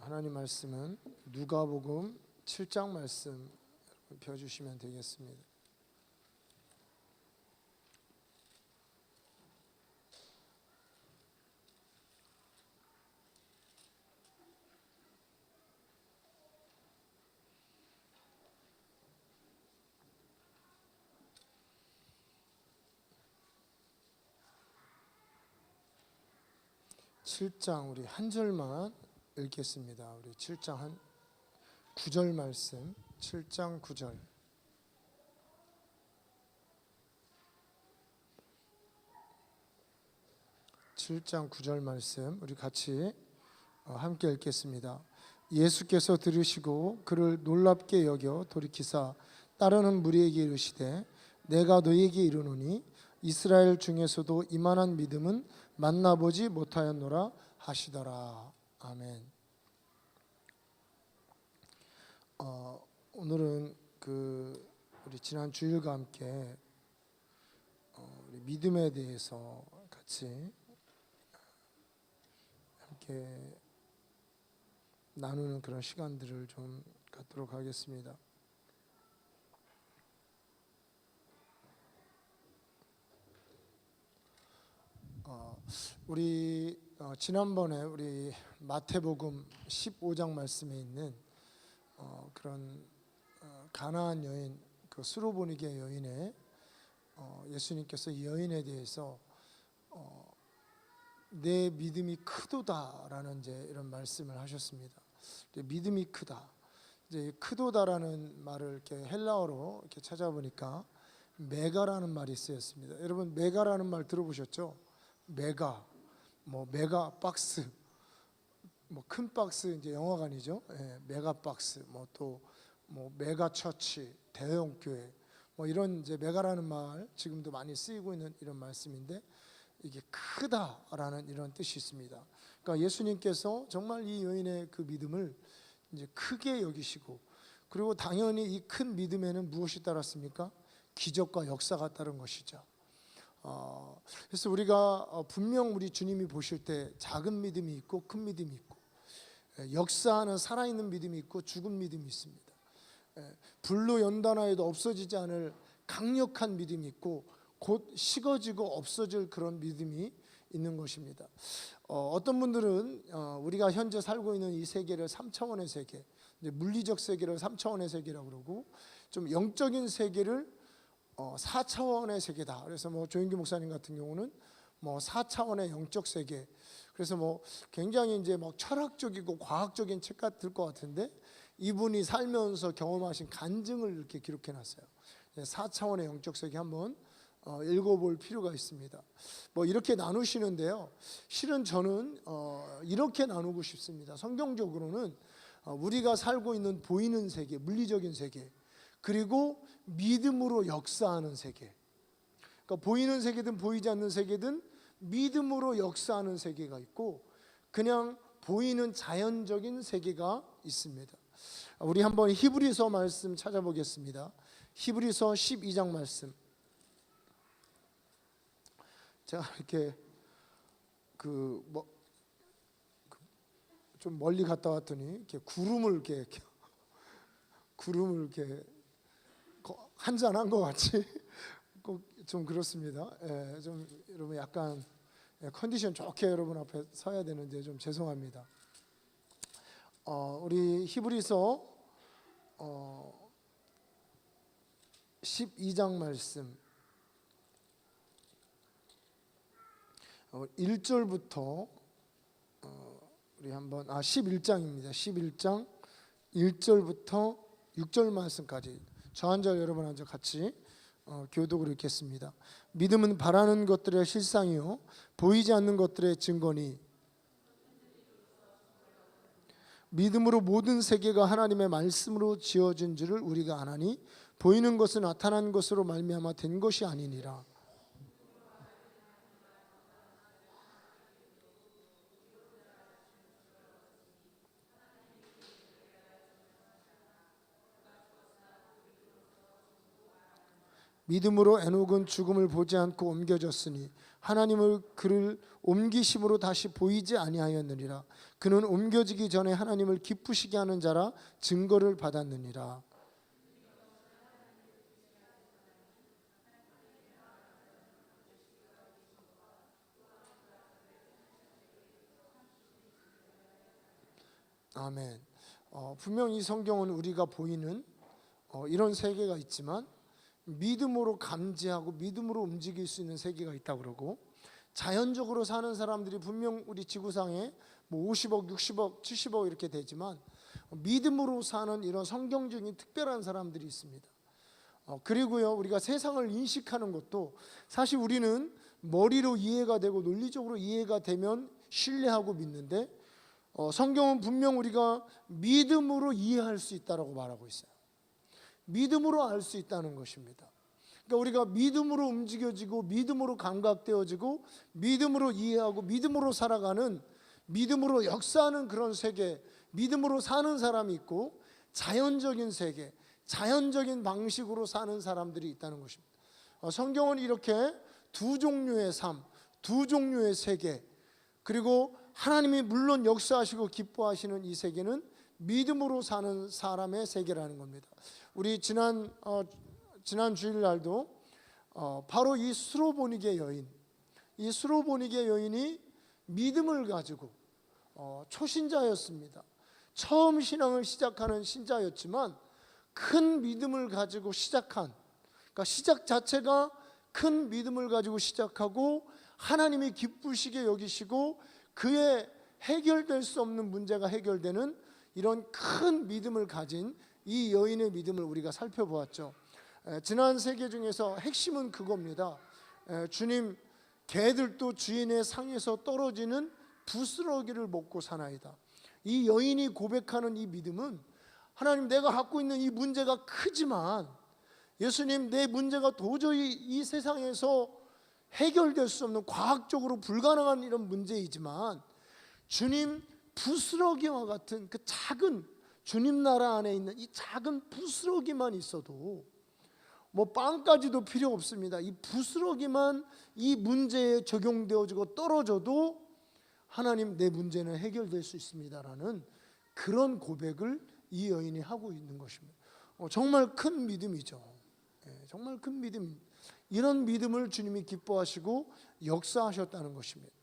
하나님 말씀은 누가복음 7장 말씀 펴주시면 되겠습니다. 칠 장 우리 한 절만 읽겠습니다. 우리 7장 한 9절 말씀, 7장 9절. 말씀 우리 같이 함께 읽겠습니다. 예수께서 들으시고 그를 놀랍게 여겨 돌이키사 따르는 무리에게 이르시되 내가 너희에게 이르노니 이스라엘 중에서도 이만한 믿음은 만나보지 못하였노라 하시더라. 아멘. 오늘은 우리 지난 주일과 함께 우리 믿음에 대해서 같이 함께 나누는 그런 시간들을 좀 갖도록 하겠습니다. 우리 지난번에 우리 마태복음 15장 말씀에 있는 그런 가나안 여인, 그 수로보니게 여인의 예수님께서 이 여인에 대해서 내 믿음이 크도다라는 이제 이런 말씀을 하셨습니다. 믿음이 크다. 이제 크도다라는 말을 이렇게 헬라어로 이렇게 찾아보니까 메가라는 말이 쓰였습니다. 여러분 메가라는 말 들어보셨죠? 메가, 메가 박스, 큰 박스 이제 영화관이죠. 예, 메가 박스, 또 메가 처치, 대형 교회, 이런 이제 메가라는 말 지금도 많이 쓰이고 있는 이런 말씀인데 이게 크다라는 이런 뜻이 있습니다. 그러니까 예수님께서 정말 이 여인의 그 믿음을 이제 크게 여기시고, 그리고 당연히 이 큰 믿음에는 무엇이 따랐습니까? 기적과 역사가 따른 것이죠. 그래서 우리가 분명 우리 주님이 보실 때 작은 믿음이 있고 큰 믿음이 있고, 역사하는 살아있는 믿음이 있고 죽은 믿음이 있습니다. 불로 연단하여도 없어지지 않을 강력한 믿음이 있고 곧 식어지고 없어질 그런 믿음이 있는 것입니다. 어떤 분들은 우리가 현재 살고 있는 이 세계를 3차원의 세계, 물리적 세계를 3차원의 세계라고 그러고, 좀 영적인 세계를 4차원의 세계다. 그래서 조인규 목사님 같은 경우는 4차원의 영적 세계. 그래서 굉장히 이제 철학적이고 과학적인 책 같을 것 같은데, 이분이 살면서 경험하신 간증을 이렇게 기록해 놨어요. 4차원의 영적 세계 한번 읽어볼 필요가 있습니다. 이렇게 나누시는데요. 실은 저는 이렇게 나누고 싶습니다. 성경적으로는 우리가 살고 있는 보이는 세계, 물리적인 세계, 그리고 믿음으로 역사하는 세계. 그러니까 보이는 세계든 보이지 않는 세계든 믿음으로 역사하는 세계가 있고, 그냥 보이는 자연적인 세계가 있습니다. 우리 한번 히브리서 말씀 찾아보겠습니다. 히브리서 12장 말씀. 제가 이렇게 좀 멀리 갔다 왔더니 이렇게 구름을 한잔한 것 같이 꼭 좀 그렇습니다. 좀 여러분 약간 컨디션 좋게 여러분 앞에 서야 되는데 좀 죄송합니다. 우리 히브리서 12장 말씀 1절부터 우리 한번 11장입니다. 11장 1절부터 6절 말씀까지 저 한 절 여러분 앉아 같이 교독을 읽겠습니다. 믿음은 바라는 것들의 실상이요 보이지 않는 것들의 증거니, 믿음으로 모든 세계가 하나님의 말씀으로 지어진 줄을 우리가 아나니 보이는 것은 나타난 것으로 말미암아 된 것이 아니니라. 믿음으로 에녹은 죽음을 보지 않고 옮겨졌으니 하나님을 그를 옮기심으로 다시 보이지 아니하였느니라. 그는 옮겨지기 전에 하나님을 기쁘시게 하는 자라 증거를 받았느니라. 아멘. 분명 이 성경은 우리가 보이는 이런 세계가 있지만 믿음으로 감지하고 믿음으로 움직일 수 있는 세계가 있다고 그러고, 자연적으로 사는 사람들이 분명 우리 지구상에 뭐 50억, 60억, 70억 이렇게 되지만 믿음으로 사는 이런 성경적인 특별한 사람들이 있습니다. 그리고요, 우리가 세상을 인식하는 것도 사실 우리는 머리로 이해가 되고 논리적으로 이해가 되면 신뢰하고 믿는데, 성경은 분명 우리가 믿음으로 이해할 수 있다라고 말하고 있어요. 믿음으로 알 수 있다는 것입니다. 그러니까 우리가 믿음으로 움직여지고 믿음으로 감각되어지고 믿음으로 이해하고 믿음으로 살아가는, 믿음으로 역사하는 그런 세계, 믿음으로 사는 사람이 있고 자연적인 세계, 자연적인 방식으로 사는 사람들이 있다는 것입니다. 성경은 이렇게 두 종류의 삶, 두 종류의 세계, 그리고 하나님이 물론 역사하시고 기뻐하시는 이 세계는 믿음으로 사는 사람의 세계라는 겁니다. 우리 지난 주일날도 바로 이 스로보니게 여인, 이 스로보니게 여인이 믿음을 가지고 초신자였습니다. 처음 신앙을 시작하는 신자였지만 큰 믿음을 가지고 시작한, 그러니까 시작 자체가 큰 믿음을 가지고 시작하고 하나님이 기쁘시게 여기시고 그의 해결될 수 없는 문제가 해결되는 이런 큰 믿음을 가진 이 여인의 믿음을 우리가 살펴보았죠. 지난 세계 중에서 핵심은 그겁니다. 주님, 개들도 주인의 상에서 떨어지는 부스러기를 먹고 사나이다. 이 여인이 고백하는 이 믿음은, 하나님, 내가 갖고 있는 이 문제가 크지만 예수님, 내 문제가 도저히 이 세상에서 해결될 수 없는, 과학적으로 불가능한 이런 문제이지만 주님, 부스러기와 같은 그 작은, 주님 나라 안에 있는 이 작은 부스러기만 있어도, 뭐 빵까지도 필요 없습니다. 이 부스러기만 이 문제에 적용되어지고 떨어져도 하나님, 내 문제는 해결될 수 있습니다라는 그런 고백을 이 여인이 하고 있는 것입니다. 정말 큰 믿음이죠. 정말 큰 믿음. 이런 믿음을 주님이 기뻐하시고 역사하셨다는 것입니다.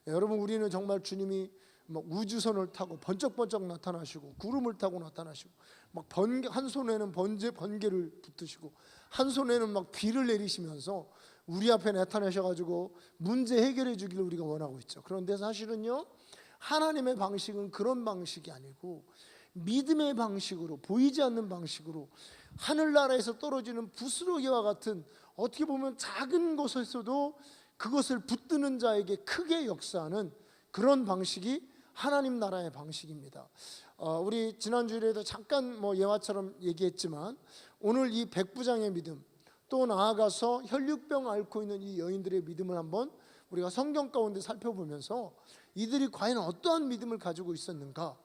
여러분, 우리는 정말 주님이 막 우주선을 타고 번쩍번쩍 나타나시고 구름을 타고 나타나시고 막 한 손에는 번개를 붙으시고 한 손에는 막 비를 내리시면서 우리 앞에 나타나셔가지고 문제 해결해 주기를 우리가 원하고 있죠. 그런데 사실은요, 하나님의 방식은 그런 방식이 아니고 믿음의 방식으로, 보이지 않는 방식으로 하늘나라에서 떨어지는 부스러기와 같은, 어떻게 보면 작은 것에서도 그것을 붙드는 자에게 크게 역사하는 그런 방식이 하나님 나라의 방식입니다. 우리 지난주에도 잠깐 예화처럼 얘기했지만 오늘 이 백부장의 믿음, 또 나아가서 혈육병 앓고 있는 이 여인들의 믿음을 한번 우리가 성경 가운데 살펴보면서 이들이 과연 어떠한 믿음을 가지고 있었는가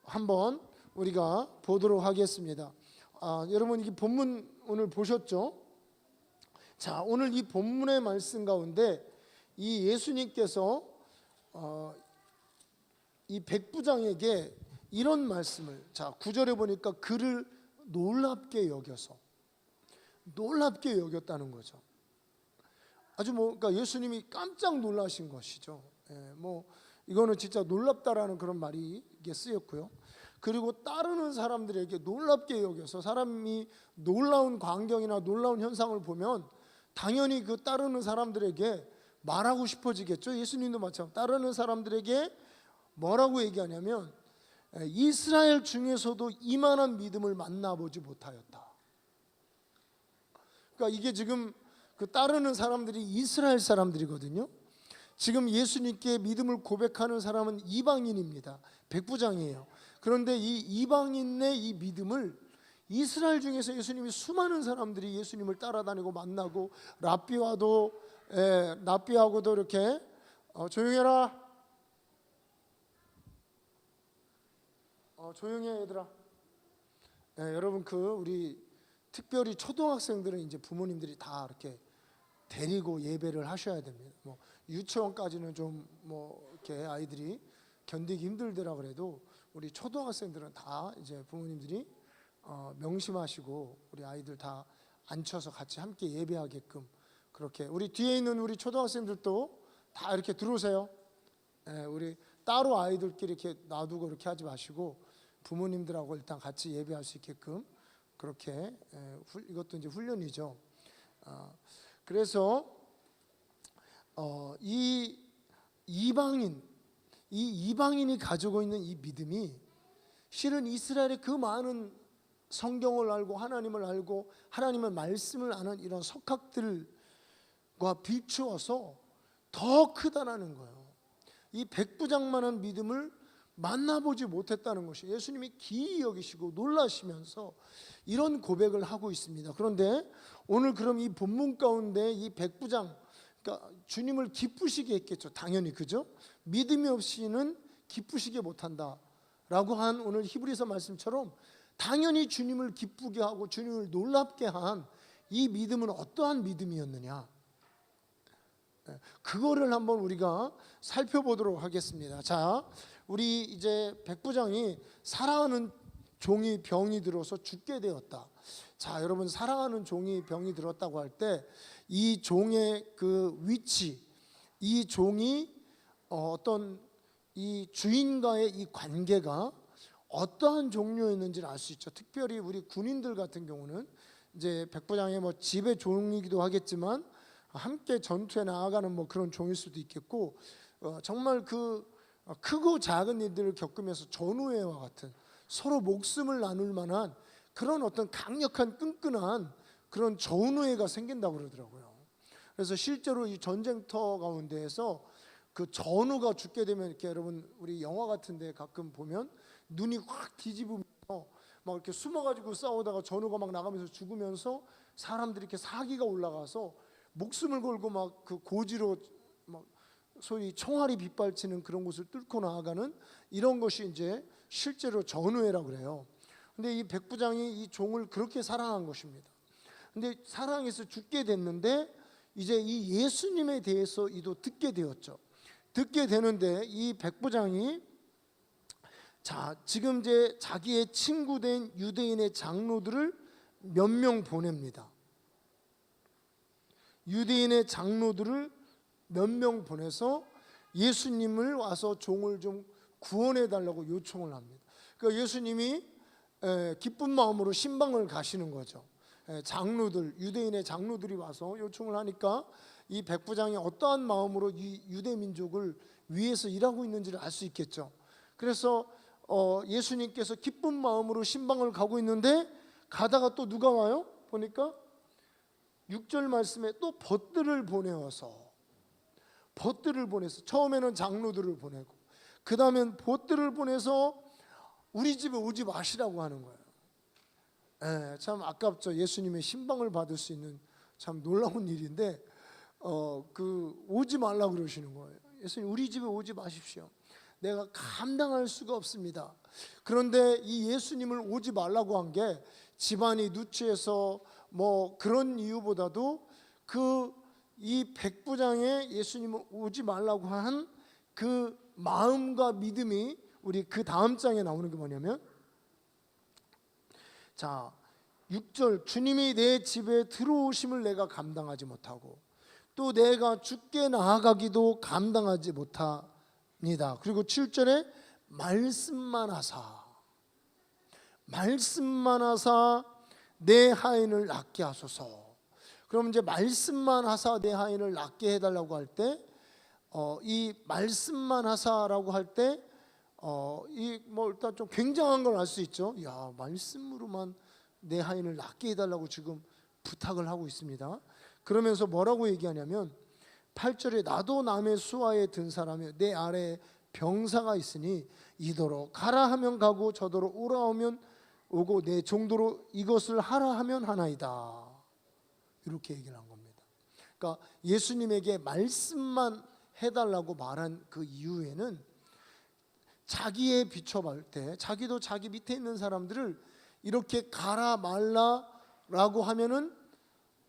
한번 우리가 보도록 하겠습니다. 여러분, 이 본문 오늘 보셨죠? 자, 오늘 이 본문의 말씀 가운데 이 예수님께서 이 백부장에게 이런 말씀을, 자 9절에 보니까 그를 놀랍게 여겼다는 거죠. 아주 그러니까 예수님이 깜짝 놀라신 것이죠. 이거는 진짜 놀랍다라는 그런 말이 이게 쓰였고요. 그리고 따르는 사람들에게 놀랍게 여겨서, 사람이 놀라운 광경이나 놀라운 현상을 보면 당연히 그 따르는 사람들에게 말하고 싶어지겠죠. 예수님도 마찬가지로 따르는 사람들에게 뭐라고 얘기하냐면, 이스라엘 중에서도 이만한 믿음을 만나보지 못하였다. 그러니까 이게 지금 그 따르는 사람들이 이스라엘 사람들이거든요. 지금 예수님께 믿음을 고백하는 사람은 이방인입니다. 백부장이에요. 그런데 이 이방인의 이 믿음을 이스라엘 중에서 예수님이 수많은 사람들이 예수님을 따라다니고 만나고, 랍비하고도 이렇게 조용해라, 조용해 얘들아. 여러분, 우리 특별히 초등학생들은 이제 부모님들이 다 이렇게 데리고 예배를 하셔야 됩니다. 뭐 유치원까지는 좀 뭐 이렇게 아이들이 견디기 힘들더라 그래도 우리 초등학생들은 다 이제 부모님들이 명심하시고 우리 아이들 다 앉혀서 같이 함께 예배하게끔 그렇게. 우리 뒤에 있는 우리 초등학생들도 다 이렇게 들어오세요. 우리 따로 아이들끼리 이렇게 놔두고 이렇게 하지 마시고 부모님들하고 일단 같이 예배할 수 있게끔 그렇게. 이것도 이제 훈련이죠. 그래서 이 이방인이 가지고 있는 이 믿음이 실은 이스라엘의 그 많은 성경을 알고 하나님을 알고 하나님의 말씀을 아는 이런 석학들과 비추어서 더 크다라는 거예요. 이 백부장만한 믿음을 만나보지 못했다는 것이 예수님이 기이 여기시고 놀라시면서 이런 고백을 하고 있습니다. 그런데 오늘 그럼 이 본문 가운데 이 백부장, 그러니까 주님을 기쁘시게 했겠죠. 당연히, 그죠? 믿음이 없이는 기쁘시게 못한다라고 한 오늘 히브리서 말씀처럼 당연히 주님을 기쁘게 하고 주님을 놀랍게 한 이 믿음은 어떠한 믿음이었느냐, 그거를 한번 우리가 살펴보도록 하겠습니다. 자, 우리 이제 백부장이 사랑하는 종이 병이 들어서 죽게 되었다. 자, 여러분, 사랑하는 종이 병이 들었다고 할 때 이 종의 그 위치, 이 종이 어떤 이 주인과의 이 관계가 어떠한 종류였는지를 알 수 있죠. 특별히 우리 군인들 같은 경우는 이제 백부장의 뭐 집의 종이기도 하겠지만 함께 전투에 나아가는 뭐 그런 종일 수도 있겠고, 정말 그 크고 작은 일들을 겪으면서 전우회와 같은 서로 목숨을 나눌 만한 그런 어떤 강력한 끈끈한 그런 전우회가 생긴다고 그러더라고요. 그래서 실제로 이 전쟁터 가운데에서 그 전우가 죽게 되면 이렇게 여러분 우리 영화 같은데 가끔 보면 눈이 확 뒤집으면서 막 이렇게 숨어가지고 싸우다가 전우가 막 나가면서 죽으면서 사람들이 이렇게 사기가 올라가서 목숨을 걸고 막 그 고지로 막 소위 총알이 빗발치는 그런 곳을 뚫고 나아가는 이런 것이 이제 실제로 전우회라고 그래요. 근데 이 백부장이 이 종을 그렇게 사랑한 것입니다. 근데 사랑해서 죽게 됐는데 이제 이 예수님에 대해서 이도 듣게 되었죠. 듣게 되는데 이 백부장이 자, 지금 이제 자기의 친구된 유대인의 장로들을 몇 명 보냅니다. 유대인의 장로들을 몇 명 보내서 예수님을 와서 종을 좀 구원해 달라고 요청을 합니다. 그러니까 예수님이 기쁜 마음으로 신방을 가시는 거죠. 장로들, 유대인의 장로들이 와서 요청을 하니까 이 백부장이 어떠한 마음으로 이 유대 민족을 위해서 일하고 있는지를 알 수 있겠죠. 그래서 예수님께서 기쁜 마음으로 신방을 가고 있는데 가다가 또 누가 와요? 보니까 6절 말씀에 또 벗들을 보내서 처음에는 장로들을 보내고 그 다음엔 벗들을 보내서 우리 집에 오지 마시라고 하는 거예요. 참 아깝죠. 예수님의 신방을 받을 수 있는 참 놀라운 일인데 오지 말라고 그러시는 거예요. 예수님, 우리 집에 오지 마십시오. 내가 감당할 수가 없습니다. 그런데 이 예수님을 오지 말라고 한 게 집안이 누추해서 뭐 그런 이유보다도 이 백부장의 예수님을 오지 말라고 한 그 마음과 믿음이 우리 그 다음 장에 나오는 게 뭐냐면, 자 6절, 주님이 내 집에 들어오심을 내가 감당하지 못하고 또 내가 죽게 나아가기도 감당하지 못합니다. 그리고 7절에 말씀만 하사 내 하인을 낫게 하소서. 그럼 이제 말씀만 하사 내 하인을 낫게 해달라고 할 때 이 말씀만 하사라고 할 때 이 뭐 일단 좀 굉장한 걸 알 수 있죠. 야, 말씀으로만 내 하인을 낫게 해달라고 지금 부탁을 하고 있습니다. 그러면서 뭐라고 얘기하냐면 8절에 나도 남의 수하에 든 사람이여 내 아래에 병사가 있으니 이더러 가라 하면 가고 저더러 오라 하면 오고 내 종도로 이것을 하라 하면 하나이다. 이렇게 얘기를 한 겁니다. 그러니까 예수님에게 말씀만 해달라고 말한 그 이유에는 자기에 비춰볼 때 자기도 자기 밑에 있는 사람들을 이렇게 가라 말라 라고 하면은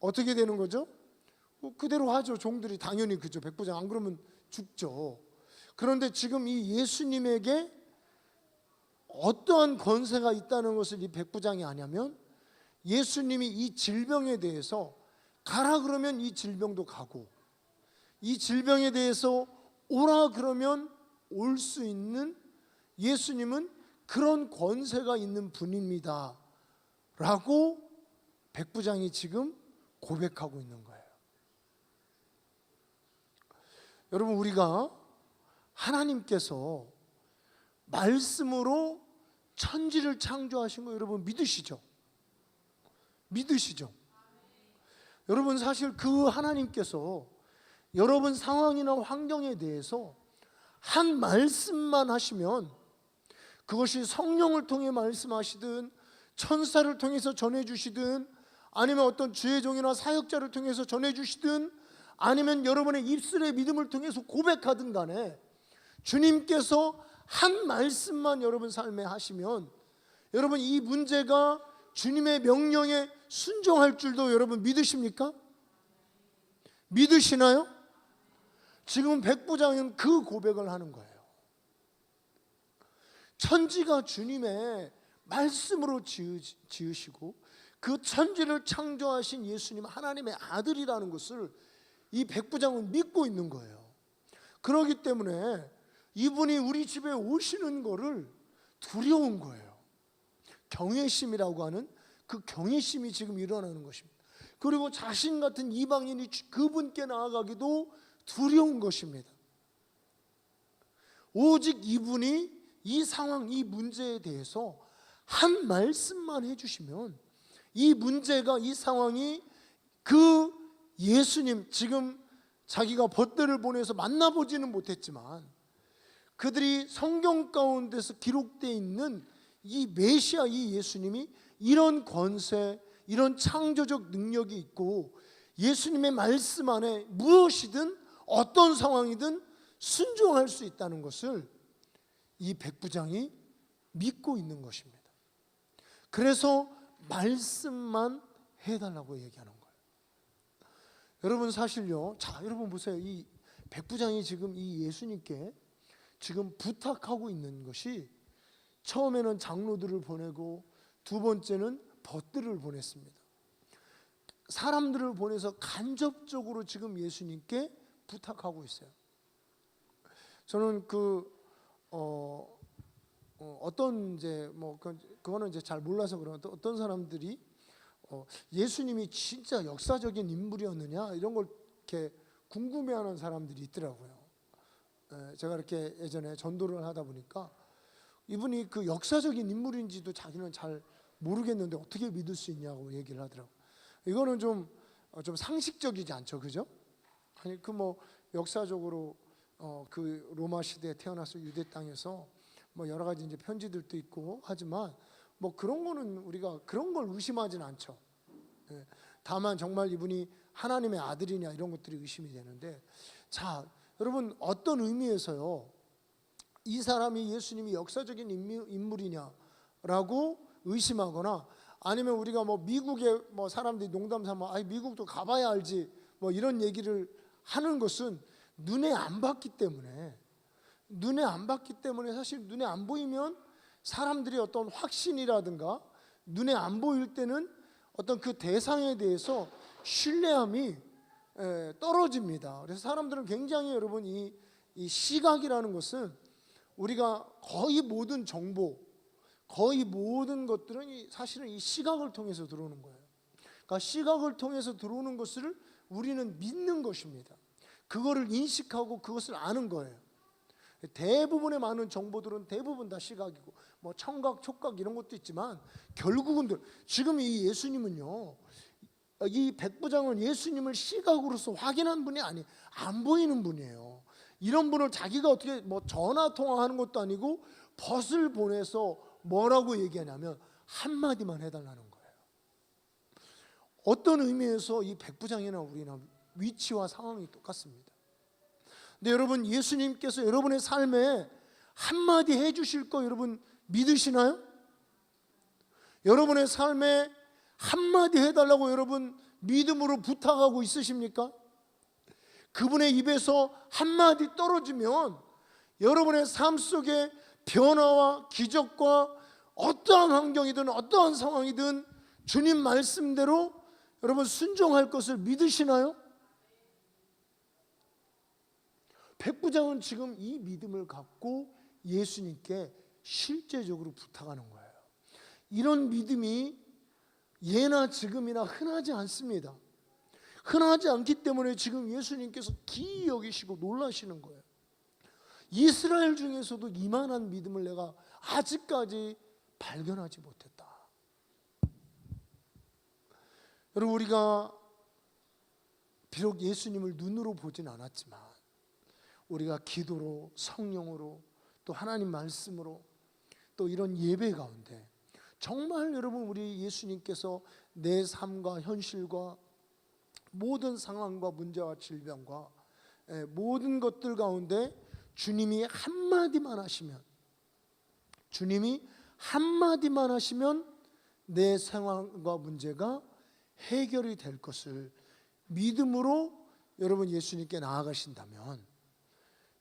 어떻게 되는 거죠? 그대로 하죠. 종들이 당연히. 그죠. 백부장 안 그러면 죽죠. 그런데 지금 이 예수님에게 어떠한 권세가 있다는 것을 이 백부장이 아냐면, 예수님이 이 질병에 대해서 가라 그러면 이 질병도 가고, 이 질병에 대해서 오라 그러면 올 수 있는 예수님은 그런 권세가 있는 분입니다 라고 백부장이 지금 고백하고 있는 거예요. 여러분, 우리가 하나님께서 말씀으로 천지를 창조하신 거 여러분 믿으시죠? 믿으시죠? 여러분, 사실 그 하나님께서 여러분 상황이나 환경에 대해서 한 말씀만 하시면, 그것이 성령을 통해 말씀하시든 천사를 통해서 전해주시든 아니면 어떤 주의 종이나 사역자를 통해서 전해주시든 아니면 여러분의 입술의 믿음을 통해서 고백하든 간에, 주님께서 한 말씀만 여러분 삶에 하시면 여러분 이 문제가 주님의 명령에 순종할 줄도 여러분 믿으십니까? 믿으시나요? 지금 백부장은 그 고백을 하는 거예요. 천지가 주님의 말씀으로 지으시고 그 천지를 창조하신 예수님 하나님의 아들이라는 것을 이 백부장은 믿고 있는 거예요. 그렇기 때문에 이분이 우리 집에 오시는 거를 두려운 거예요. 경외심이라고 하는 그 경외심이 지금 일어나는 것입니다. 그리고 자신 같은 이방인이 그분께 나아가기도 두려운 것입니다. 오직 이분이 이 상황, 이 문제에 대해서 한 말씀만 해주시면 이 문제가, 이 상황이 그 예수님, 지금 자기가 벗들을 보내서 만나보지는 못했지만 그들이 성경 가운데서 기록되어 있는 이 메시아, 이 예수님이 이런 권세, 이런 창조적 능력이 있고 예수님의 말씀 안에 무엇이든 어떤 상황이든 순종할 수 있다는 것을 이 백부장이 믿고 있는 것입니다. 그래서 말씀만 해달라고 얘기하는 거예요. 여러분, 사실요, 자, 여러분 보세요. 이 백부장이 지금 이 예수님께 지금 부탁하고 있는 것이, 처음에는 장로들을 보내고 두 번째는 벗들을 보냈습니다. 사람들을 보내서 간접적으로 지금 예수님께 부탁하고 있어요. 저는 어떤 이제 그거는 이제 잘 몰라서 그런 어떤 사람들이 예수님이 진짜 역사적인 인물이었느냐 이런 걸 이렇게 궁금해하는 사람들이 있더라고요. 제가 이렇게 예전에 전도를 하다 보니까 이분이 그 역사적인 인물인지도 자기는 잘 모르겠는데 어떻게 믿을 수 있냐고 얘기를 하더라고요. 이거는 좀 상식적이지 않죠, 그죠? 아니 역사적으로 그 로마 시대에 태어나서 유대 땅에서 여러 가지 이제 편지들도 있고 하지만 그런 거는 우리가 그런 걸 의심하진 않죠. 다만 정말 이분이 하나님의 아들이냐 이런 것들이 의심이 되는데, 자, 여러분 어떤 의미에서요 이 사람이 예수님이 역사적인 인물이냐라고 의심하거나 아니면 우리가 미국에 사람들이 농담 삼아 미국도 가봐야 알지 이런 얘기를 하는 것은 눈에 안 봤기 때문에 사실 눈에 안 보이면 사람들이 어떤 확신이라든가 눈에 안 보일 때는 어떤 그 대상에 대해서 신뢰함이 떨어집니다. 그래서 사람들은 굉장히 여러분 이 시각이라는 것은 우리가 거의 모든 정보, 거의 모든 것들은 사실은 이 시각을 통해서 들어오는 거예요. 그러니까 시각을 통해서 들어오는 것을 우리는 믿는 것입니다. 그거를 인식하고 그것을 아는 거예요. 대부분의 많은 정보들은 대부분 다 시각이고 청각, 촉각 이런 것도 있지만 결국은 지금 이 예수님은요, 이 백부장은 예수님을 시각으로서 확인한 분이 안 보이는 분이에요. 이런 분을 자기가 어떻게 전화 통화하는 것도 아니고 벗을 보내서 뭐라고 얘기하냐면 한마디만 해달라는 거예요. 어떤 의미에서 이 백부장이나 우리나 위치와 상황이 똑같습니다. 근데 여러분, 예수님께서 여러분의 삶에 한마디 해주실 거 여러분 믿으시나요? 여러분의 삶에 한마디 해달라고 여러분 믿음으로 부탁하고 있으십니까? 그분의 입에서 한마디 떨어지면 여러분의 삶 속에 변화와 기적과 어떠한 환경이든 어떠한 상황이든 주님 말씀대로 여러분 순종할 것을 믿으시나요? 백부장은 지금 이 믿음을 갖고 예수님께 실제적으로 부탁하는 거예요. 이런 믿음이 예나 지금이나 흔하지 않습니다. 흔하지 않기 때문에 지금 예수님께서 기이 여기시고 놀라시는 거예요. 이스라엘 중에서도 이만한 믿음을 내가 아직까지 발견하지 못했다. 여러분, 우리가 비록 예수님을 눈으로 보진 않았지만 우리가 기도로, 성령으로, 또 하나님 말씀으로, 또 이런 예배 가운데 정말 여러분 우리 예수님께서 내 삶과 현실과 모든 상황과 문제와 질병과 모든 것들 가운데 주님이 한마디만 하시면, 주님이 한마디만 하시면 내 상황과 문제가 해결이 될 것을 믿음으로 여러분 예수님께 나아가신다면,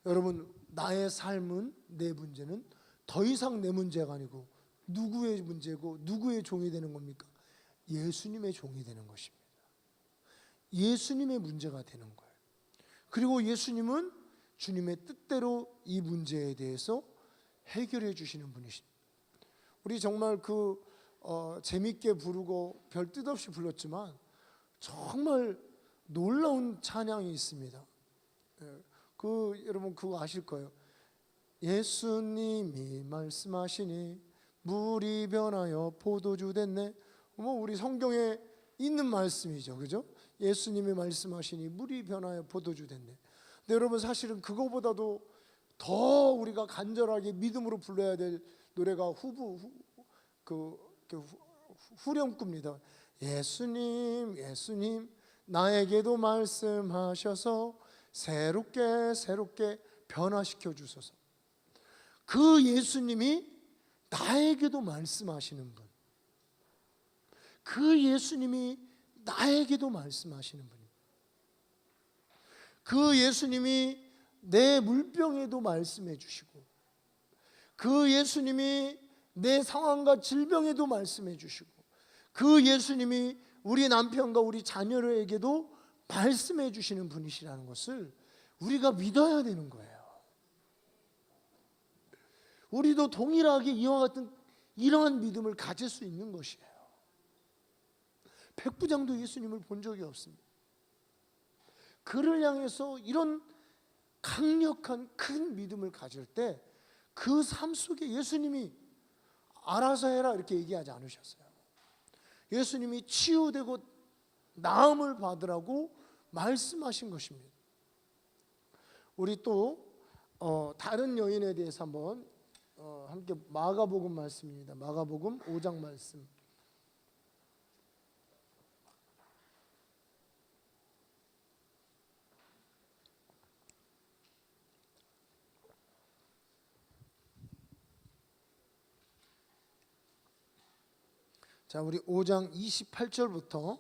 여러분 나의 삶은, 내 문제는 더 이상 내 문제가 아니고 누구의 문제고 누구의 종이 되는 겁니까? 예수님의 종이 되는 것입니다. 예수님의 문제가 되는 거예요. 그리고 예수님은 주님의 뜻대로 이 문제에 대해서 해결해 주시는 분이십니다. 우리 정말 재밌게 부르고 별 뜻 없이 불렀지만 정말 놀라운 찬양이 있습니다. 여러분 그거 아실 거예요. 예수님이 말씀하시니 물이 변하여 포도주 됐네. 우리 성경에 있는 말씀이죠, 그죠? 예수님이 말씀하시니 물이 변하여 포도주 됐네. 근데 여러분 사실은 그거보다도 더 우리가 간절하게 믿음으로 불러야 될 노래가 후렴구입니다. 예수님, 예수님, 나에게도 말씀하셔서 새롭게 변화시켜 주소서. 그 예수님이 나에게도 말씀하시는 분, 그 예수님이 나에게도 말씀하시는 분입니다. 그 예수님이 내 물병에도 말씀해 주시고, 그 예수님이 내 상황과 질병에도 말씀해 주시고, 그 예수님이 우리 남편과 우리 자녀에게도 말씀해 주시는 분이시라는 것을 우리가 믿어야 되는 거예요. 우리도 동일하게 이와 같은 이러한 믿음을 가질 수 있는 것이에요. 백부장도 예수님을 본 적이 없습니다. 그를 향해서 이런 강력한 큰 믿음을 가질 때 그 삶 속에 예수님이 알아서 해라 이렇게 얘기하지 않으셨어요. 예수님이 치유되고 나음을 받으라고 말씀하신 것입니다. 우리 또 다른 여인에 대해서 한번 함께 마가복음 말씀입니다. 마가복음 5장 말씀. 자, 우리 5장 28절부터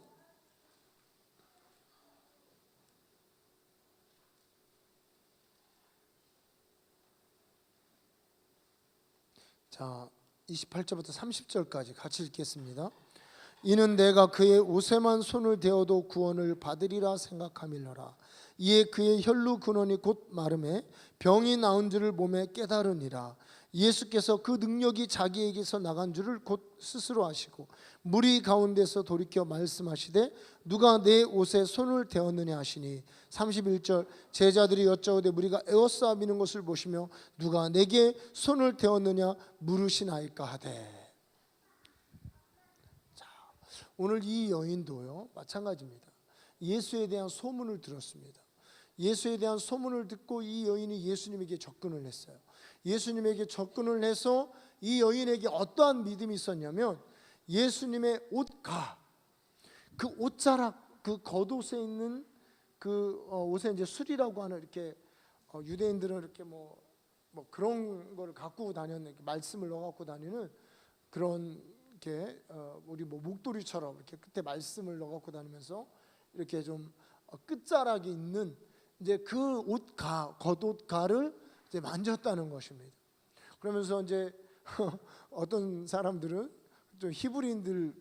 자, 28절부터 30절까지 같이 읽겠습니다. 이는 내가 그의 옷에만 손을 대어도 구원을 받으리라 생각함일러라. 이에 그의 혈루 근원이 곧 마름에 병이 나은 줄을 몸에 깨달으니라. 예수께서 그 능력이 자기에게서 나간 줄을 곧 스스로 아시고 무리 가운데서 돌이켜 말씀하시되 누가 내 옷에 손을 대었느냐 하시니 31절 제자들이 여짜오되 무리가 에워싸미는 것을 보시며 누가 내게 손을 대었느냐 물으시나이까 하되. 자, 오늘 이 여인도요 마찬가지입니다. 예수에 대한 소문을 들었습니다. 예수에 대한 소문을 듣고 이 여인이 예수님에게 접근을 했어요. 예수님에게 접근을 해서 이 여인에게 어떠한 믿음이 있었냐면 예수님의 옷가, 그 옷자락, 그 겉옷에 있는 그 옷에 이제 술이라고 하는 이렇게 유대인들은 이렇게 뭐 그런 걸 갖고 다니는, 말씀을 넣어 갖고 다니는 그런 이렇게 우리 뭐 목도리처럼 이렇게 끝에 말씀을 넣어갖고 다니면서 이렇게 좀 끝자락이 있는 이제 그 옷가 겉옷가를 이제 만졌다는 것입니다. 그러면서 이제 어떤 사람들은 좀 히브리인들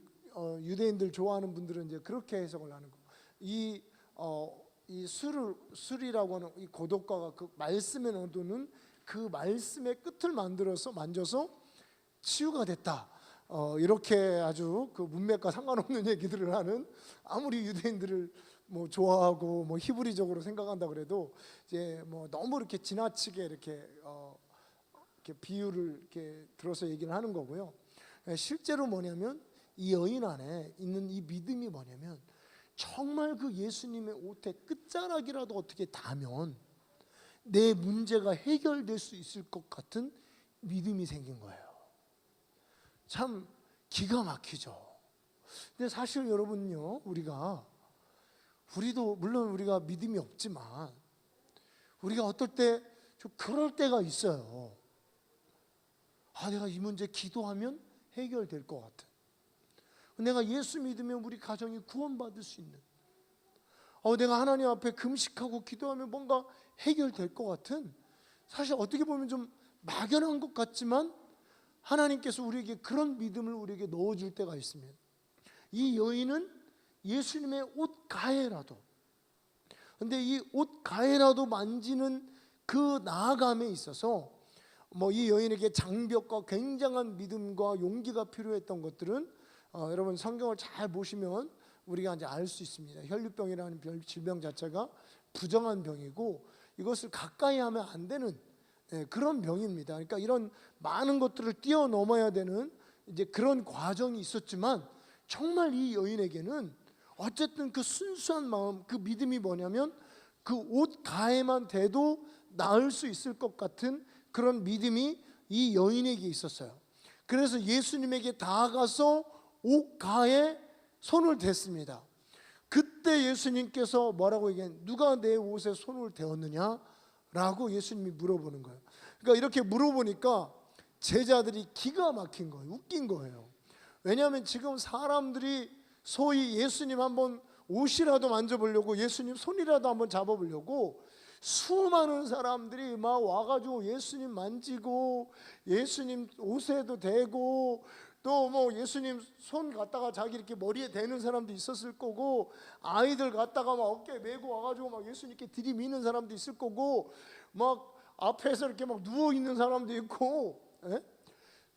유대인들 좋아하는 분들은 이제 그렇게 해석을 하는 거. 이 술이라고 하는 이 겉옷가가 그 말씀에 넣어두는 그 말씀의 끝을 만져서 치유가 됐다. 이렇게 아주 그 문맥과 상관없는 얘기들을 하는, 아무리 유대인들을 뭐 좋아하고 뭐 히브리적으로 생각한다 그래도 이제 뭐 너무 이렇게 지나치게 이렇게 비유를 이렇게 들어서 얘기를 하는 거고요. 실제로 뭐냐면 이 여인 안에 있는 이 믿음이 뭐냐면 정말 그 예수님의 옷의 끝자락이라도 어떻게 닿으면 내 문제가 해결될 수 있을 것 같은 믿음이 생긴 거예요. 참 기가 막히죠. 근데 사실 여러분요, 우리도 물론 우리가 믿음이 없지만 우리가 어떨 때 좀 그럴 때가 있어요. 내가 이 문제 기도하면 해결될 것 같은, 내가 예수 믿으면 우리 가정이 구원받을 수 있는, 내가 하나님 앞에 금식하고 기도하면 뭔가 해결될 것 같은, 사실 어떻게 보면 좀 막연한 것 같지만 하나님께서 우리에게 그런 믿음을 우리에게 넣어줄 때가 있습니다. 이 여인은 예수님의 옷가에라도, 근데 이 옷가에라도 만지는 그 나아감에 있어서 뭐 이 여인에게 장벽과 굉장한 믿음과 용기가 필요했던 것들은 여러분 성경을 잘 보시면 우리가 이제 알 수 있습니다. 혈류병이라는 질병 자체가 부정한 병이고 이것을 가까이 하면 안 되는 그런 병입니다. 그러니까 이런 많은 것들을 뛰어넘어야 되는 이제 그런 과정이 있었지만 정말 이 여인에게는 어쨌든 그 순수한 마음, 그 믿음이 뭐냐면 그 옷 가에만 대도 나을 수 있을 것 같은 그런 믿음이 이 여인에게 있었어요. 그래서 예수님에게 다가가서 옷 가에 손을 댔습니다. 그때 예수님께서 뭐라고 얘기했냐면 누가 내 옷에 손을 대었느냐? 라고 예수님이 물어보는 거예요. 그러니까 이렇게 물어보니까 제자들이 기가 막힌 거예요. 웃긴 거예요. 왜냐하면 지금 사람들이 소위 예수님 한번 옷이라도 만져보려고, 예수님 손이라도 한번 잡아보려고 수많은 사람들이 막 와가지고 예수님 만지고 예수님 옷에도 대고 또 뭐 예수님 손 갖다가 자기 이렇게 머리에 대는 사람도 있었을 거고, 아이들 갖다가 막 어깨에 메고 와가지고 막 예수님께 들이미는 사람도 있을 거고, 막 앞에서 이렇게 막 누워 있는 사람도 있고,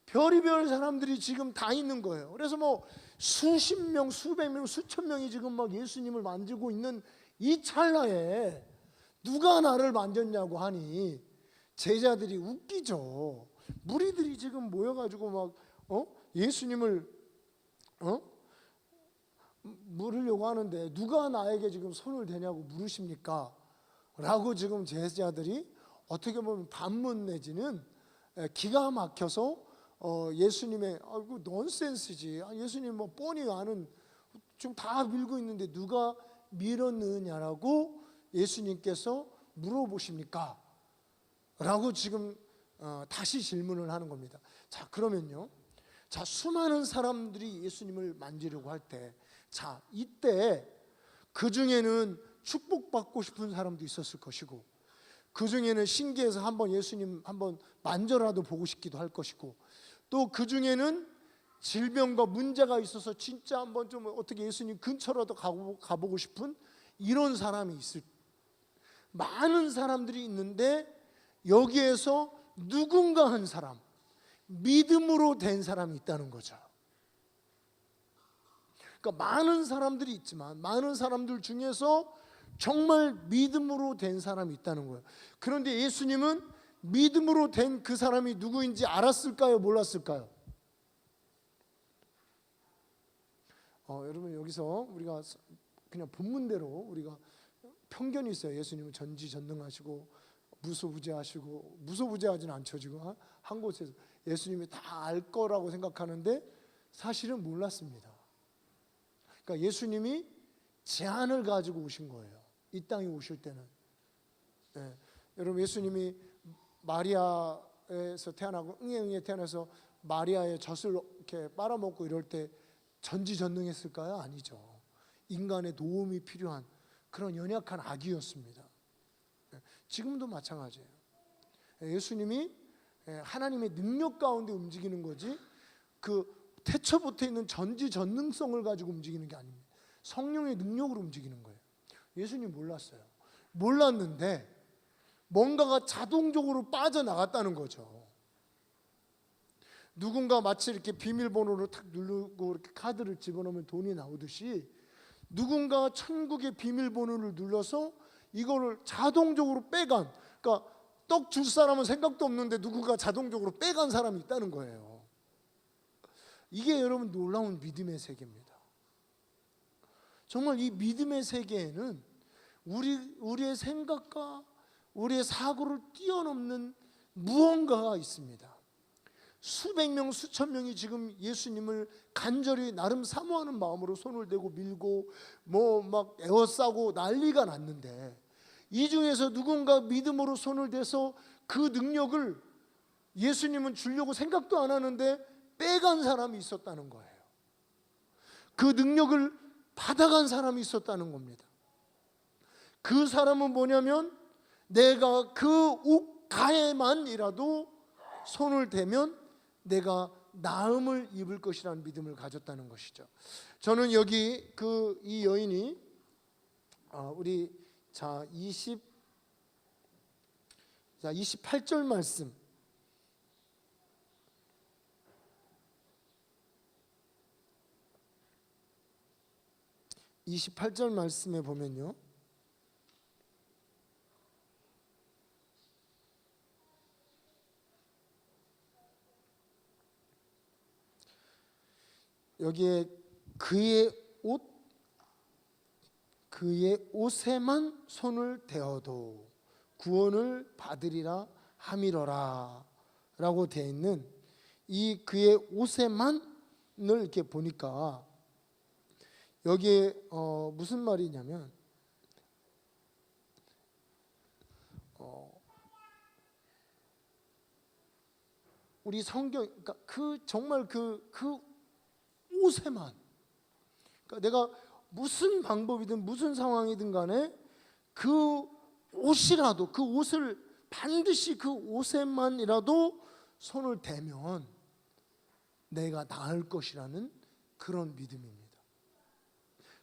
별의별 사람들이 지금 다 있는 거예요. 그래서 뭐 수십 명, 수백 명, 수천 명이 지금 막 예수님을 만지고 있는 이 찰나에 누가 나를 만졌냐고 하니 제자들이 웃기죠. 무리들이 지금 모여가지고 막 예수님을 물으려고 하는데 누가 나에게 지금 손을 대냐고 물으십니까? 라고 지금 제자들이 어떻게 보면 반문 내지는 기가 막혀서 예수님의 이거 넌센스지, 예수님 뭐 뻔히 아는, 지금 다 밀고 있는데 누가 밀었느냐라고 예수님께서 물어보십니까? 라고 지금 다시 질문을 하는 겁니다. 자, 그러면요, 자, 수많은 사람들이 예수님을 만지려고 할 때, 자, 이때 그 중에는 축복받고 싶은 사람도 있었을 것이고, 그 중에는 신기해서 한번 예수님 한번 만져라도 보고 싶기도 할 것이고, 또 그 중에는 질병과 문제가 있어서 진짜 한번 좀 어떻게 예수님 근처라도 가보고 싶은 이런 사람이 있을, 많은 사람들이 있는데 여기에서 누군가 한 사람, 믿음으로 된 사람이 있다는 거죠. 그러니까 많은 사람들이 있지만 많은 사람들 중에서 정말 믿음으로 된 사람이 있다는 거예요. 그런데 예수님은 믿음으로 된 그 사람이 누구인지 알았을까요? 몰랐을까요? 여러분, 여기서 우리가 그냥 본문대로 우리가 편견이 있어요. 예수님은 전지전능하시고 무소부재하시고, 무소부재하지는 않죠. 지금 한 곳에서 예수님이 다 알 거라고 생각하는데 사실은 몰랐습니다. 그러니까 예수님이 제안을 가지고 오신 거예요. 이 땅에 오실 때는. 여러분, 예수님이 마리아 마리아에서 태어나고 응애 태어나서 마리아의 젖을 이렇게 빨아먹고 이럴 때 전지전능했을까요? 아니죠. 인간의 도움이 필요한 그런 연약한 아기였습니다. 지금도 마찬가지예요. 예수님이 하나님의 능력 가운데 움직이는 거지 그 태초부터 있는 전지전능성을 가지고 움직이는 게 아닙니다. 성령의 능력으로 움직이는 거예요. 예수님 몰랐어요. 몰랐는데 뭔가가 자동적으로 빠져나갔다는 거죠. 누군가 마치 이렇게 비밀번호를 탁 누르고 이렇게 카드를 집어넣으면 돈이 나오듯이 누군가 천국의 비밀번호를 눌러서 이거를 자동적으로 빼간, 그러니까 떡 줄 사람은 생각도 없는데 누군가 자동적으로 빼간 사람이 있다는 거예요. 이게 여러분 놀라운 믿음의 세계입니다. 정말 이 믿음의 세계에는 우리의 생각과 우리의 사고를 뛰어넘는 무언가가 있습니다. 수백 명, 수천 명이 지금 예수님을 간절히 나름 사모하는 마음으로 손을 대고 밀고 뭐 막 에워싸고 난리가 났는데 이 중에서 누군가 믿음으로 손을 대서 그 능력을 예수님은 주려고 생각도 안 하는데 빼간 사람이 있었다는 거예요. 그 능력을 받아간 사람이 있었다는 겁니다. 그 사람은 뭐냐면 내가 그 옷가에만이라도 손을 대면 내가 나음을 입을 것이라는 믿음을 가졌다는 것이죠. 저는 여기 이 여인이 우리 28절 말씀, 말씀에 보면요, 여기에 그의 옷에만 손을 대어도 구원을 받으리라 함이러라 라고 되어 있는 이 그의 옷에만을 이렇게 보니까 여기에 무슨 말이냐면 우리 성경, 그러니까 정말 그 옷에만, 그러니까 내가 무슨 방법이든 무슨 상황이든 간에 그 옷이라도, 그 옷을 반드시 그 옷에만이라도 손을 대면 내가 나을 것이라는 그런 믿음입니다.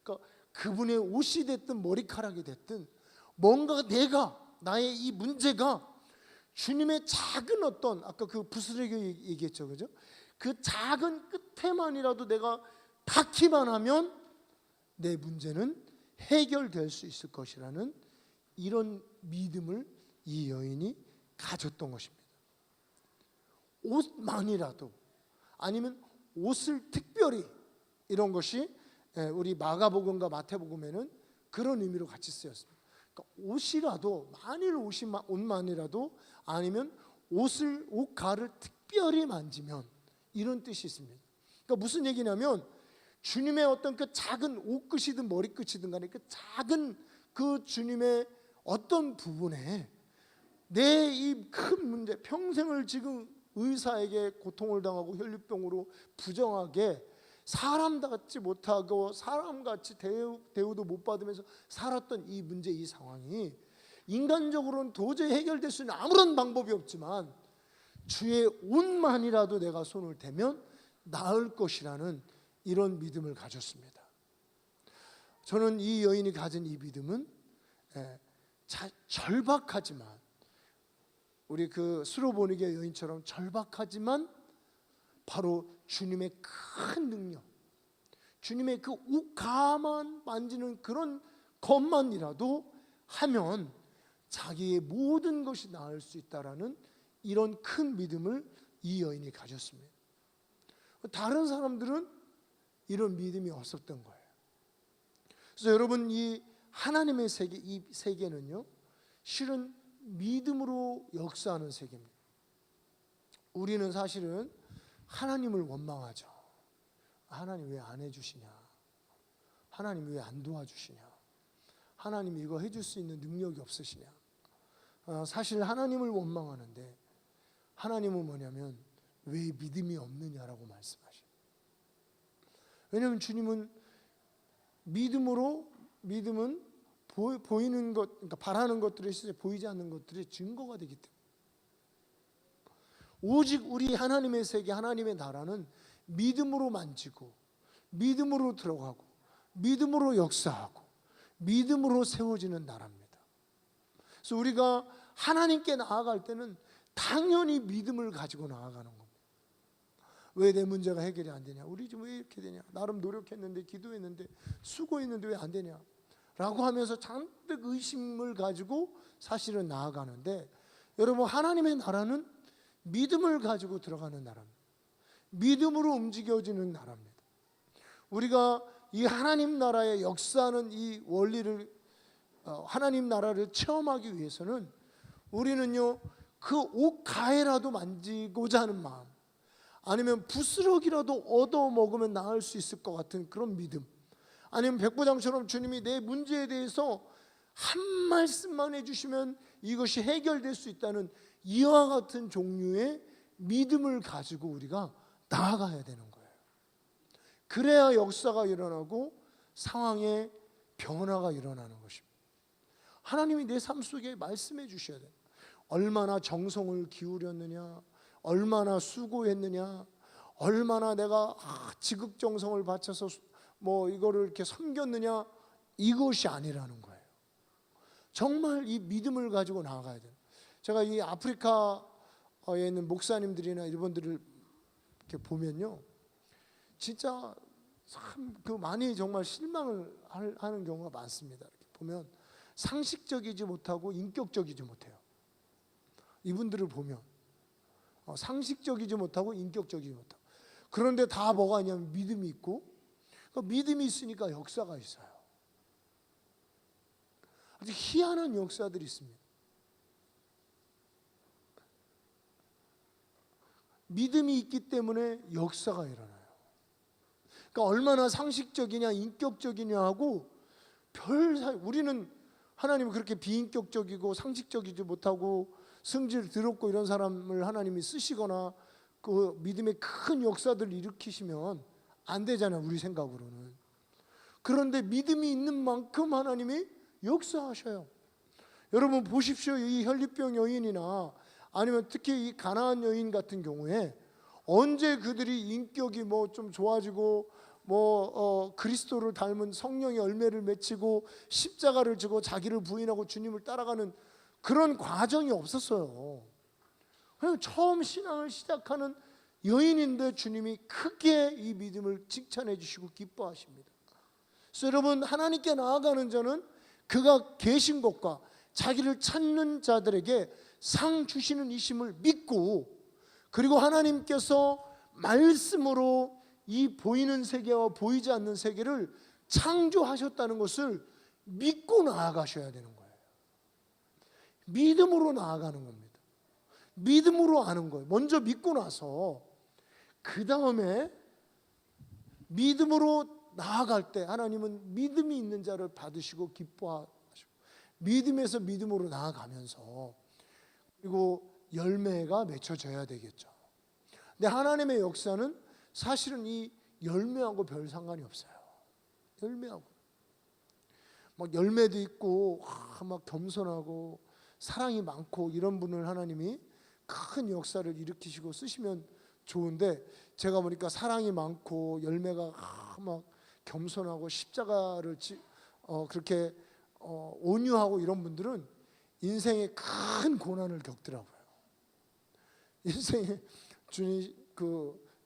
그러니까 그분의 옷이 됐든 머리카락이 됐든 뭔가 나의 이 문제가 주님의 작은 어떤, 아까 그 부스러기 얘기했죠, 그죠? 그 작은 끝에만이라도 내가 닿기만 하면 내 문제는 해결될 수 있을 것이라는 이런 믿음을 이 여인이 가졌던 것입니다. 옷만이라도, 아니면 옷을 특별히, 이런 것이 우리 마가복음과 마태복음에는 그런 의미로 같이 쓰였습니다. 그러니까 옷이라도, 만일 옷만이라도, 아니면 옷가를 특별히 만지면, 이런 뜻이 있습니다. 그러니까 무슨 얘기냐면 주님의 어떤 그 작은 옷끝이든 머리끝이든 간에 그 작은 그 주님의 어떤 부분에 내 이 큰 문제, 평생을 지금 의사에게 고통을 당하고 혈류병으로 부정하게 사람답지 못하고 사람같이 대우도 못 받으면서 살았던 이 문제, 이 상황이 인간적으로는 도저히 해결될 수 있는 아무런 방법이 없지만 주의 옷만이라도 내가 손을 대면 나을 것이라는 이런 믿음을 가졌습니다. 저는 이 여인이 가진 이 믿음은 절박하지만, 우리 그 스로보니게 여인처럼 절박하지만 바로 주님의 큰 능력, 주님의 그 옷가만 만지는 그런 것만이라도 하면 자기의 모든 것이 나을 수 있다라는 이런 큰 믿음을 이 여인이 가졌습니다. 다른 사람들은 이런 믿음이 없었던 거예요. 그래서 여러분, 이 하나님의 세계, 이 세계는요, 실은 믿음으로 역사하는 세계입니다. 우리는 사실은 하나님을 원망하죠. 하나님 왜 안 해주시냐? 하나님 왜 안 도와주시냐? 하나님 이거 해줄 수 있는 능력이 없으시냐? 사실 하나님을 원망하는데 하나님은 뭐냐면 왜 믿음이 없느냐라고 말씀하셔요. 왜냐하면 주님은 믿음은 보이는 것, 그러니까 바라는 것들이 실제 보이지 않는 것들이 증거가 되기 때문에, 오직 우리 하나님의 세계, 하나님의 나라는 믿음으로 만지고 믿음으로 들어가고 믿음으로 역사하고 믿음으로 세워지는 나라입니다. 그래서 우리가 하나님께 나아갈 때는 당연히 믿음을 가지고 나아가는 겁니다. 왜 내 문제가 해결이 안 되냐? 우리 좀 왜 이렇게 되냐? 나름 노력했는데, 기도했는데, 수고했는데 왜 안 되냐? 라고 하면서 잔뜩 의심을 가지고 사실은 나아가는데, 여러분, 하나님의 나라는 믿음을 가지고 들어가는 나라입니다. 믿음으로 움직여지는 나라입니다. 우리가 이 하나님 나라의 역사하는 이 원리를, 하나님 나라를 체험하기 위해서는 우리는요, 그 옷가해라도 만지고자 하는 마음, 아니면 부스러기라도 얻어 먹으면 나을 수 있을 것 같은 그런 믿음, 아니면 백부장처럼 주님이 내 문제에 대해서 한 말씀만 해주시면 이것이 해결될 수 있다는 이와 같은 종류의 믿음을 가지고 우리가 나아가야 되는 거예요. 그래야 역사가 일어나고 상황의 변화가 일어나는 것입니다. 하나님이 내 삶 속에 말씀해 주셔야 돼요. 얼마나 정성을 기울였느냐, 얼마나 수고했느냐, 얼마나 내가 지극정성을 바쳐서 이거를 이렇게 섬겼느냐, 이것이 아니라는 거예요. 정말 이 믿음을 가지고 나아가야 돼요. 제가 이 아프리카에 있는 목사님들이나 이분들을 이렇게 보면요, 진짜 참 많이 정말 실망을 하는 경우가 많습니다. 이렇게 보면 상식적이지 못하고 인격적이지 못해요. 이분들을 보면 상식적이지 못하고 인격적이지 못하고, 그런데 다 뭐가 있냐면 믿음이 있고, 믿음이 있으니까 역사가 있어요. 아주 희한한 역사들이 있습니다. 믿음이 있기 때문에 역사가 일어나요. 그러니까 얼마나 상식적이냐 인격적이냐 하고 우리는 하나님은 그렇게 비인격적이고 상식적이지 못하고 성질 더럽고 이런 사람을 하나님이 쓰시거나 그 믿음의 큰 역사들을 일으키시면 안 되잖아요, 우리 생각으로는. 그런데 믿음이 있는 만큼 하나님이 역사하셔요. 여러분 보십시오. 이 혈류병 여인이나 아니면 특히 이 가나안 여인 같은 경우에 언제 그들이 인격이 좀 좋아지고 그리스도를 닮은 성령의 열매를 맺히고 십자가를 지고 자기를 부인하고 주님을 따라가는 그런 과정이 없었어요. 그냥 처음 신앙을 시작하는 여인인데 주님이 크게 이 믿음을 칭찬해 주시고 기뻐하십니다. 그래서 여러분, 하나님께 나아가는 자는 그가 계신 것과 자기를 찾는 자들에게 상 주시는 이심을 믿고, 그리고 하나님께서 말씀으로 이 보이는 세계와 보이지 않는 세계를 창조하셨다는 것을 믿고 나아가셔야 되는 거예요. 믿음으로 나아가는 겁니다. 믿음으로 아는 거예요. 먼저 믿고 나서 그 다음에 믿음으로 나아갈 때 하나님은 믿음이 있는 자를 받으시고 기뻐하시고, 믿음에서 믿음으로 나아가면서 그리고 열매가 맺혀져야 되겠죠. 근데 하나님의 역사는 사실은 이 열매하고 별 상관이 없어요. 열매하고 열매도 있고 막 겸손하고 사랑이 많고 이런 분을 하나님이 큰 역사를 일으키시고 쓰시면 좋은데, 제가 보니까 사랑이 많고 열매가 막 겸손하고 십자가를 그렇게 온유하고 이런 분들은 인생에 큰 고난을 겪더라고요. 인생에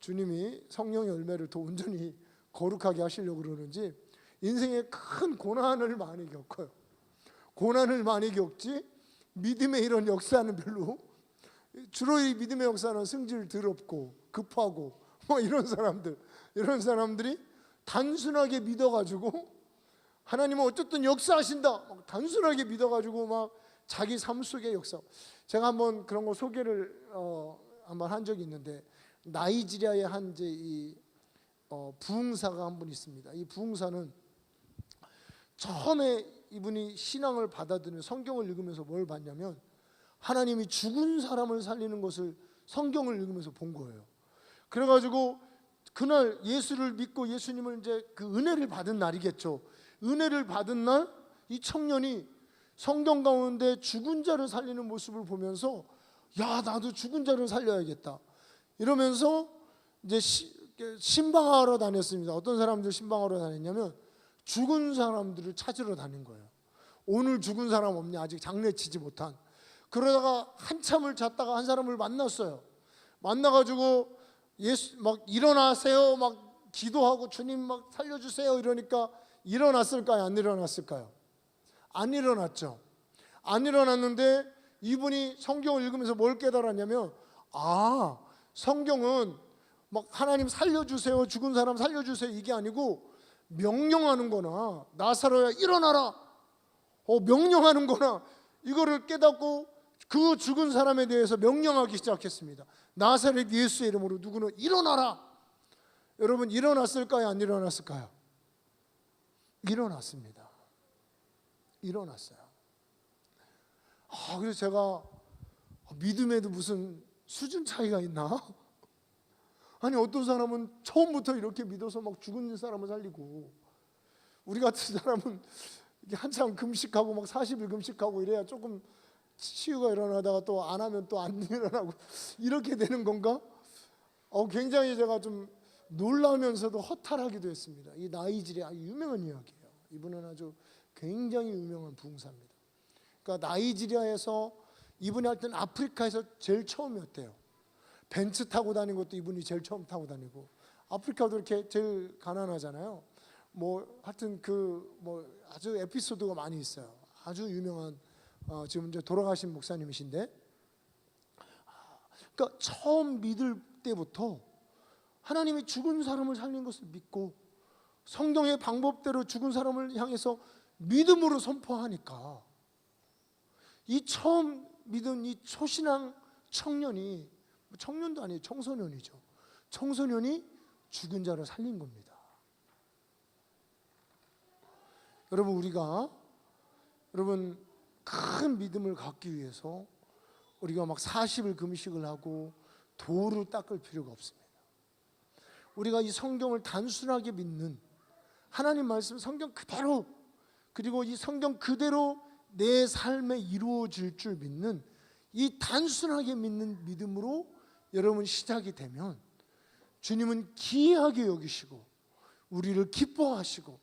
주님이 성령의 열매를 더 온전히 거룩하게 하시려고 그러는지 인생에 큰 고난을 많이 겪어요. 고난을 많이 겪지 믿음의 이런 역사는 별로, 주로 이 믿음의 역사는 성질 더럽고 급하고 이런 사람들이 단순하게 믿어가지고 하나님은 어쨌든 역사하신다 단순하게 믿어가지고 막 자기 삶 속의 역사. 제가 한번 그런 거 소개를 한번 한 적이 있는데, 나이지리아의 한 부흥사가 한 분 있습니다. 이 부흥사는 처음에 이분이 신앙을 받아들이는 성경을 읽으면서 뭘 봤냐면, 하나님이 죽은 사람을 살리는 것을 성경을 읽으면서 본 거예요. 그래가지고 그날 예수를 믿고 예수님을 이제 그 은혜를 받은 날이겠죠. 은혜를 받은 날 이 청년이 성경 가운데 죽은 자를 살리는 모습을 보면서 야, 나도 죽은 자를 살려야겠다 이러면서 이제 신방하러 다녔습니다. 어떤 사람들 신방하러 다녔냐면 죽은 사람들을 찾으러 다닌 거예요. 오늘 죽은 사람 없냐, 아직 장례치지 못한. 그러다가 한참을 잤다가 한 사람을 만났어요. 만나가지고 예수 막 일어나세요 막 기도하고 주님 막 살려주세요 이러니까 일어났을까요? 안 일어났을까요? 안 일어났죠. 안 일어났는데 이분이 성경을 읽으면서 뭘 깨달았냐면 아, 성경은 막 하나님 살려주세요, 죽은 사람 살려주세요 이게 아니고 명령하는 거나 나사로야 일어나라 명령하는 거나 이거를 깨닫고 그 죽은 사람에 대해서 명령하기 시작했습니다. 나사렛 예수의 이름으로 누구는 일어나라. 여러분 일어났을까요? 안 일어났을까요? 일어났습니다. 일어났어요. 그래서 제가 믿음에도 무슨 수준 차이가 있나? 아니 어떤 사람은 처음부터 이렇게 믿어서 막 죽은 사람을 살리고 우리 같은 사람은 한참 금식하고 막 40일 금식하고 이래야 조금 치유가 일어나다가 또 안 하면 또 안 일어나고 이렇게 되는 건가? 굉장히 제가 좀 놀라면서도 허탈하기도 했습니다. 이 나이지리아 유명한 이야기예요. 이분은 아주 굉장히 유명한 부흥사입니다. 그러니까 나이지리아에서 이분이 할 때는 아프리카에서 제일 처음이었대요. 벤츠 타고 다닌 것도 이분이 제일 처음 타고 다니고 아프리카도 이렇게 제일 가난하잖아요. 뭐 하여튼 뭐 아주 에피소드가 많이 있어요. 아주 유명한 지금 이제 돌아가신 목사님이신데, 그러니까 처음 믿을 때부터 하나님이 죽은 사람을 살린 것을 믿고 성경의 방법대로 죽은 사람을 향해서 믿음으로 선포하니까 이 처음 믿은 이 초신앙 청년이, 청년도 아니에요, 청소년이죠. 청소년이 죽은 자를 살린 겁니다. 여러분 우리가 큰 믿음을 갖기 위해서 우리가 막 40일 금식을 하고 도를 닦을 필요가 없습니다. 우리가 이 성경을 단순하게 믿는 하나님 말씀 성경 그대로, 그리고 이 성경 그대로 내 삶에 이루어질 줄 믿는 이 단순하게 믿는 믿음으로 여러분 시작이 되면 주님은 기이하게 여기시고 우리를 기뻐하시고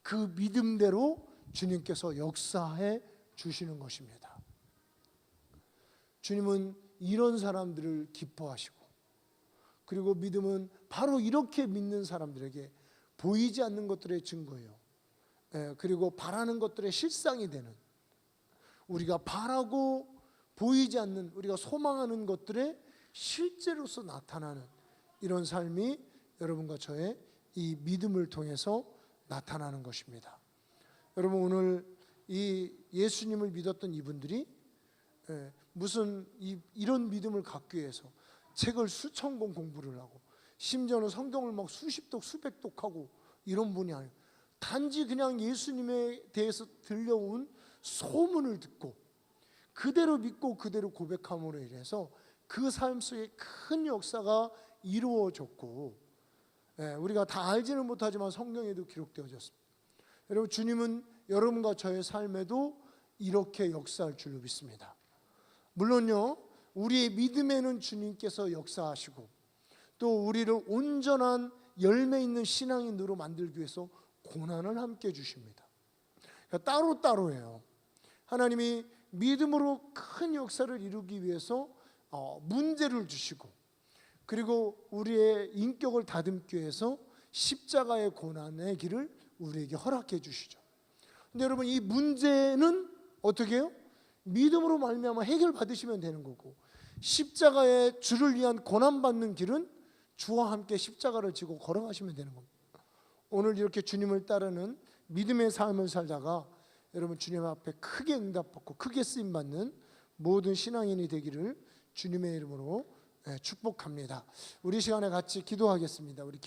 그 믿음대로 주님께서 역사해 주시는 것입니다. 주님은 이런 사람들을 기뻐하시고, 그리고 믿음은 바로 이렇게 믿는 사람들에게 보이지 않는 것들의 증거예요. 그리고 바라는 것들의 실상이 되는, 우리가 바라고 보이지 않는, 우리가 소망하는 것들의 실제로서 나타나는 이런 삶이 여러분과 저의 이 믿음을 통해서 나타나는 것입니다. 여러분 오늘 이 예수님을 믿었던 이분들이 무슨 이런 믿음을 갖기 위해서 책을 수천 권 공부를 하고 심지어는 성경을 막 수십 독 수백 독하고 이런 분이 아니에요. 단지 그냥 예수님에 대해서 들려온 소문을 듣고 그대로 믿고 그대로 고백함으로 인해서 그 삶 속에 큰 역사가 이루어졌고, 우리가 다 알지는 못하지만 성경에도 기록되어졌습니다. 여러분 주님은 여러분과 저의 삶에도 이렇게 역사할 줄로 믿습니다. 물론요 우리의 믿음에는 주님께서 역사하시고 또 우리를 온전한 열매 있는 신앙인으로 만들기 위해서 고난을 함께 주십니다. 그러니까 따로따로예요. 하나님이 믿음으로 큰 역사를 이루기 위해서 문제를 주시고, 그리고 우리의 인격을 다듬기 위해서 십자가의 고난의 길을 우리에게 허락해 주시죠. 근데 여러분 이 문제는 어떻게 해요? 믿음으로 말미암아 해결받으시면 되는 거고, 십자가의 주를 위한 고난받는 길은 주와 함께 십자가를 지고 걸어가시면 되는 겁니다. 오늘 이렇게 주님을 따르는 믿음의 삶을 살다가 여러분 주님 앞에 크게 응답받고 크게 쓰임받는 모든 신앙인이 되기를 주님의 이름으로 축복합니다. 우리 시간에 같이 기도하겠습니다. 우리 기도